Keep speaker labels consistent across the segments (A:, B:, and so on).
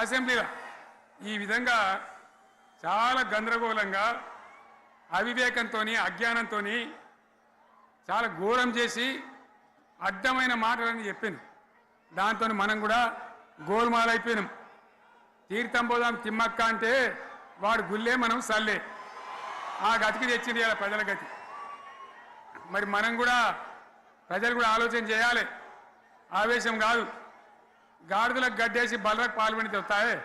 A: అసెంబ్లీలో ఈ విధంగా చాలా గందరగోళంగా అవివేకంతో అజ్ఞానంతో చాలా ఘోరం చేసి అడ్డమైన మాటలని చెప్పింది. దాంతో మనం కూడా గోల్మాలైపోయినాం. తీర్థం పోదాం తిమ్మక్క అంటే వాడు గుల్లే మనం సల్లే. ఆ గతికి తెచ్చింది ఇలా ప్రజల గతి. మరి మనం కూడా ప్రజలు కూడా ఆలోచన చేయాలి. ఆవేశం కాదు. గాడిదలకు గడ్డేసి బలరకు పాల్పడితే వస్తాయా?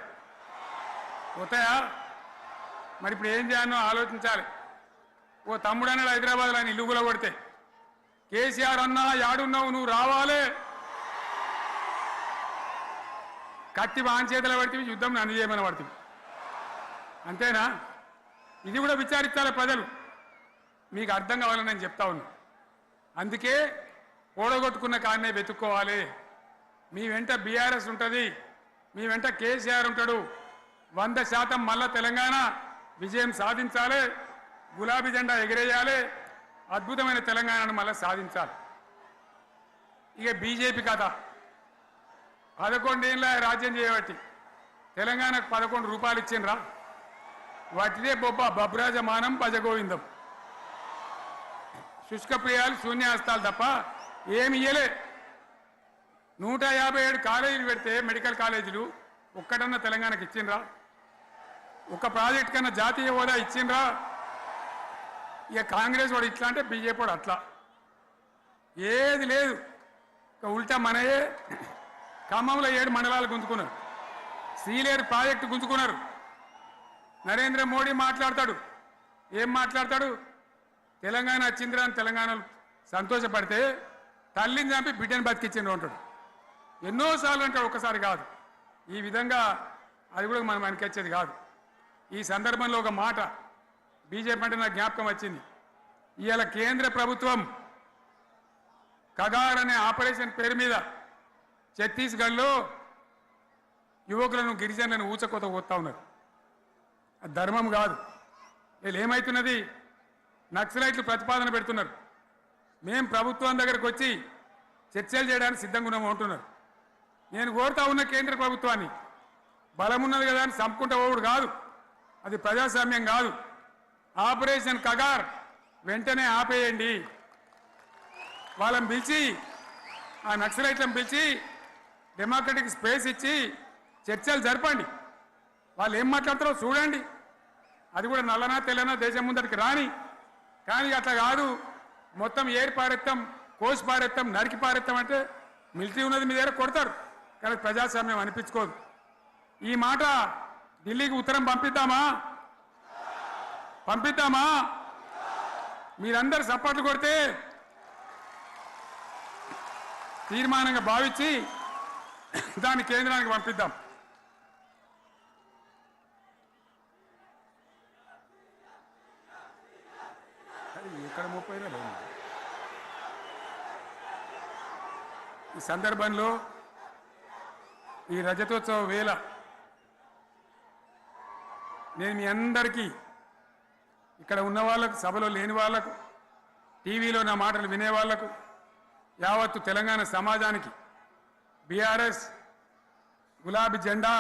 A: మరి ఇప్పుడు ఏం చేయాలో ఆలోచించాలి. ఓ తమ్ముడు అన్నాడు హైదరాబాద్లో ఆయన ఇల్లు కూడా కొడితే, కేసీఆర్ అన్నా యాడున్నావు నువ్వు రావాలి, కత్తి బాంచేతలు పడితే యుద్ధం నన్ను చేయమని పడుతుంది. అంతేనా? ఇది కూడా విచారించాలి ప్రజలు. మీకు అర్థం కావాలని నేను చెప్తా ఉన్నా. అందుకే ఓడగొట్టుకున్న కాడనే వెతుక్కోవాలి. మీ వెంట బీఆర్ఎస్ ఉంటుంది, మీ వెంట కేసీఆర్ ఉంటాడు. 100% మళ్ళా తెలంగాణ విజయం సాధించాలి, గులాబీ జెండా ఎగిరేయాలి, అద్భుతమైన తెలంగాణను మళ్ళీ సాధించాలి. ఇక బీజేపీ కథ 11 ఏళ్ళ రాజ్యం చేయబట్టి తెలంగాణకు 11 రూపాయలు ఇచ్చిండ్రా? వాటిదే బబ్రాజమానం భజగోవిందం, శుష్క ప్రియాలు శూన్యాస్తాలు తప్ప ఏమి ఇయ్యలే. 157 కాలేజీలు పెడితే మెడికల్ కాలేజీలు ఒక్కటన్నా తెలంగాణకు ఇచ్చిండ్రా? ఒక ప్రాజెక్ట్ కన్నా జాతీయ హోదా ఇచ్చిండ్రా? ఇక కాంగ్రెస్ వాడు ఇట్లా అంటే బీజేపీ వాడు అట్లా, ఏది లేదు. ఇక ఉల్టా మనయే ఖమ్మంలో 7 మండలాలు గుంజుకున్నారు, సీలేరు ప్రాజెక్టు గుంజుకున్నారు. నరేంద్ర మోడీ మాట్లాడతాడు, ఏం మాట్లాడతాడు? తెలంగాణ వచ్చిందిరా అని తెలంగాణలో సంతోషపడితే తల్లిని చంపి బిడ్డను బతికిచ్చిండ్రు అంటాడు. ఎన్నోసార్లు అంటాడు, ఒక్కసారి కాదు. ఈ విధంగా అది కూడా మనం వెనకొచ్చేది కాదు. ఈ సందర్భంలో ఒక మాట బీజేపీ అంటే నాకు జ్ఞాపకం వచ్చింది. ఇవాళ కేంద్ర ప్రభుత్వం కగార్ అనే ఆపరేషన్ పేరు మీద ఛత్తీస్గఢ్లో యువకులను గిరిజనులను ఊచకోత పోతా ఉన్నారు. అది ధర్మం కాదు. వీళ్ళు ఏమవుతున్నది? నక్సలైట్లు ప్రతిపాదన పెడుతున్నారు. మేము ప్రభుత్వం దగ్గరకు వచ్చి చర్చలు చేయడానికి సిద్ధంగా ఉన్నాము అంటున్నారు. నేను కోరుతా ఉన్న కేంద్ర ప్రభుత్వాన్ని, బలమున్నది కదా అని చంపుకుంటా పోవుడు కాదు, అది ప్రజాస్వామ్యం కాదు. ఆపరేషన్ కగార్ వెంటనే ఆపేయండి. వాళ్ళని పిలిచి, ఆ నక్సలైట్లను పిలిచి డెమోక్రటిక్ స్పేస్ ఇచ్చి చర్చలు జరపండి. వాళ్ళు ఏం మాట్లాడతారో చూడండి. అది కూడా నల్లనా తెల్లనా దేశం ముందరికి రాని. కానీ అట్లా కాదు, మొత్తం ఏరి పారెత్తాం, కోసి పారెత్తాం, నరికి పారెత్తాం అంటే మిలిటరీ ఉన్నది మీ దగ్గర కొడతారు. కానీ ప్రజాస్వామ్యం అనిపించుకోదు. ఈ మాట ఢిల్లీకి ఉత్తరం పంపిద్దామా? మీరందరూ సపోర్ట్లు కొడితే తీర్మానంగా భావించి దాన్ని కేంద్రానికి పంపిద్దాం. ఇక్కడ 30 ఈ సందర్భంలో ఈ రజతోత్సవ వేళ నేను మీ అందరికీ, ఇక్కడ ఉన్న వాళ్ళకు, సభలో లేని వాళ్లకు, టీవీలో నా మాటలు వినే వాళ్లకు, యావత్తు తెలంగాణ సమాజానికి బీఆర్ఎస్ గులాబీ జెండా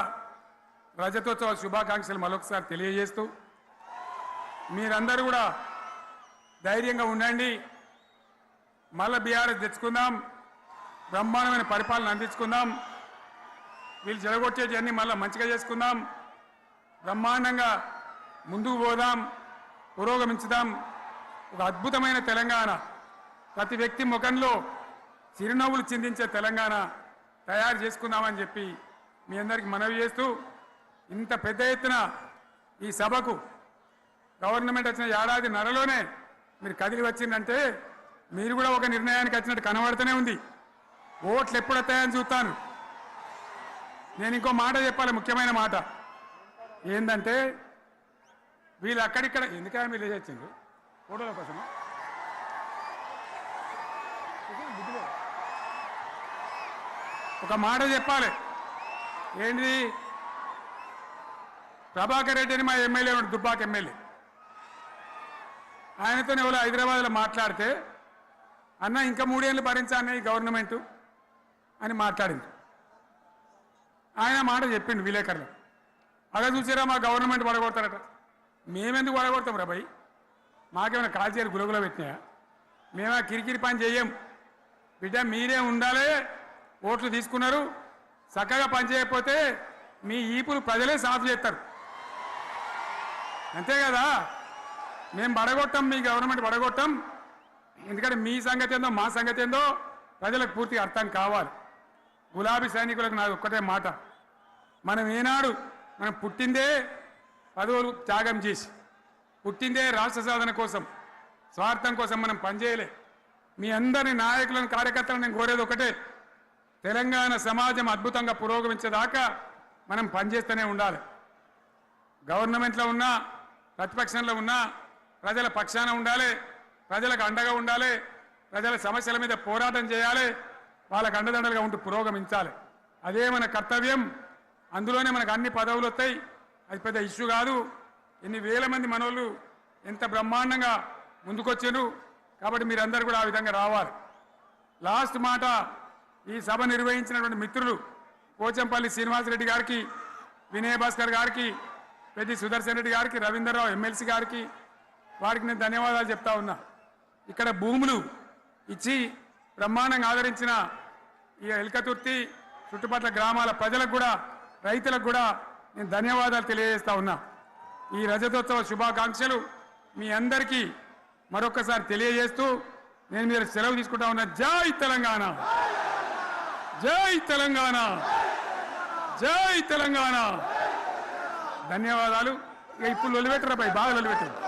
A: రజతోత్సవ శుభాకాంక్షలు మరొకసారి తెలియజేస్తూ, మీరందరూ కూడా ధైర్యంగా ఉండండి. మళ్ళీ బీఆర్ఎస్ తెచ్చుకుందాం, బ్రహ్మాండమైన పరిపాలన అందించుకుందాం. వీళ్ళు జరగొచ్చేటివన్నీ మళ్ళీ మంచిగా చేసుకుందాం, బ్రహ్మాండంగా ముందుకు పోదాం, పురోగమించుదాం. ఒక అద్భుతమైన తెలంగాణ, ప్రతి వ్యక్తి ముఖంలో చిరునవ్వులు చిందించే తెలంగాణ తయారు చేసుకుందామని చెప్పి మీ అందరికీ మనవి చేస్తూ, ఇంత పెద్ద ఎత్తున ఈ సభకు గవర్నమెంట్ వచ్చిన ఏడాది నరలోనే మీరు కదిలి వచ్చిందంటే మీరు కూడా ఒక నిర్ణయానికి వచ్చినట్టు కనబడుతూనే ఉంది. ఓట్లు ఎప్పుడు వస్తాయని చూస్తాను. నేను ఇంకో మాట చెప్పాలి, ముఖ్యమైన మాట ఏంటంటే, వీళ్ళు అక్కడిక్కడ ఎందుకైనా మీరు లేచొచ్చిండ్రు ఫోటోల కోసమా? ఒక మాట చెప్పాలి. ఏంటిది? ప్రభాకర్ రెడ్డి అని మా ఎమ్మెల్యే ఉన్నాడు, దుబ్బాక ఎమ్మెల్యే. ఆయనతో ఎవరో హైదరాబాద్లో మాట్లాడితే, అన్న ఇంకా 3 ఏళ్ళు భరించానే ఈ గవర్నమెంటు అని మాట్లాడింది. ఆయన మాట చెప్పిండు విలేకరులు. అలా చూసారా మా గవర్నమెంట్ పడగొడతారట. మేమెందుకు పడగొడతాం రా భయ్? మాకేమైనా కాల్చేరు గులగుల పెట్టినాయా? మేమా కిరికిరి పని చెయ్యం బిడ్డ. మీరే ఉండాలి. ఓట్లు తీసుకున్నారు, చక్కగా పని చేయకపోతే మీ ఈపులు ప్రజలే సాఫ్ చేస్తారు. అంతే కదా? మేము పడగొట్టాం, మీ గవర్నమెంట్ పడగొట్టాం. ఎందుకంటే మీ సంగతి ఏందో మా సంగతి ఏందో ప్రజలకు పూర్తిగా అర్థం కావాలి. గులాబీ సైనికులకు నాది ఒక్కటే మాట, మనం ఏనాడు మనం పుట్టిందే పదవులు త్యాగం చేసి, పుట్టిందే రాష్ట్ర సాధన కోసం, స్వార్థం కోసం మనం పనిచేయలే. మీ అందరి నాయకులను కార్యకర్తలను నేను కోరేది ఒకటే, తెలంగాణ సమాజం అద్భుతంగా పురోగమించేదాకా మనం పనిచేస్తూనే ఉండాలి. గవర్నమెంట్లో ఉన్నా ప్రతిపక్షంలో ఉన్నా ప్రజల పక్షాన ఉండాలి, ప్రజలకు అండగా ఉండాలి, ప్రజల సమస్యల మీద పోరాటం చేయాలి, వాళ్ళకు అండదండలుగా ఉంటూ పురోగమించాలి. అదే మన కర్తవ్యం. అందులోనే మనకు అన్ని పదవులు వస్తాయి. అది పెద్ద ఇష్యూ కాదు. ఎన్ని వేల మంది మనోళ్ళు ఎంత బ్రహ్మాండంగా ముందుకొచ్చారు. కాబట్టి మీరందరూ కూడా ఆ విధంగా రావాలి. లాస్ట్ మాట, ఈ సభ నిర్వహించినటువంటి మిత్రులు పోచంపల్లి శ్రీనివాసరెడ్డి గారికి, వినయ్ భాస్కర్ గారికి, పెద్ది సుదర్శన్ రెడ్డి గారికి, రవీంద్రరావు ఎమ్మెల్సీ గారికి, వారికి నేను ధన్యవాదాలు చెప్తా ఉన్నా. ఇక్కడ భూములు ఇచ్చి బ్రహ్మాండంగా ఆదరించిన ఈ ఎల్కతుర్తి చుట్టుపక్కల గ్రామాల ప్రజలకు కూడా, రైతులకు కూడా నేను ధన్యవాదాలు తెలియజేస్తా ఉన్నా. ఈ రజతోత్సవ శుభాకాంక్షలు మీ అందరికీ మరొకసారి తెలియజేస్తూ నేను మీరు సెలవు తీసుకుంటా ఉన్నా. జై తెలంగాణ, జై తెలంగాణ, జై తెలంగాణ. ధన్యవాదాలు. ఇప్పుడు లొలిపెట్టరా బాగా లొలిపెట్టారు.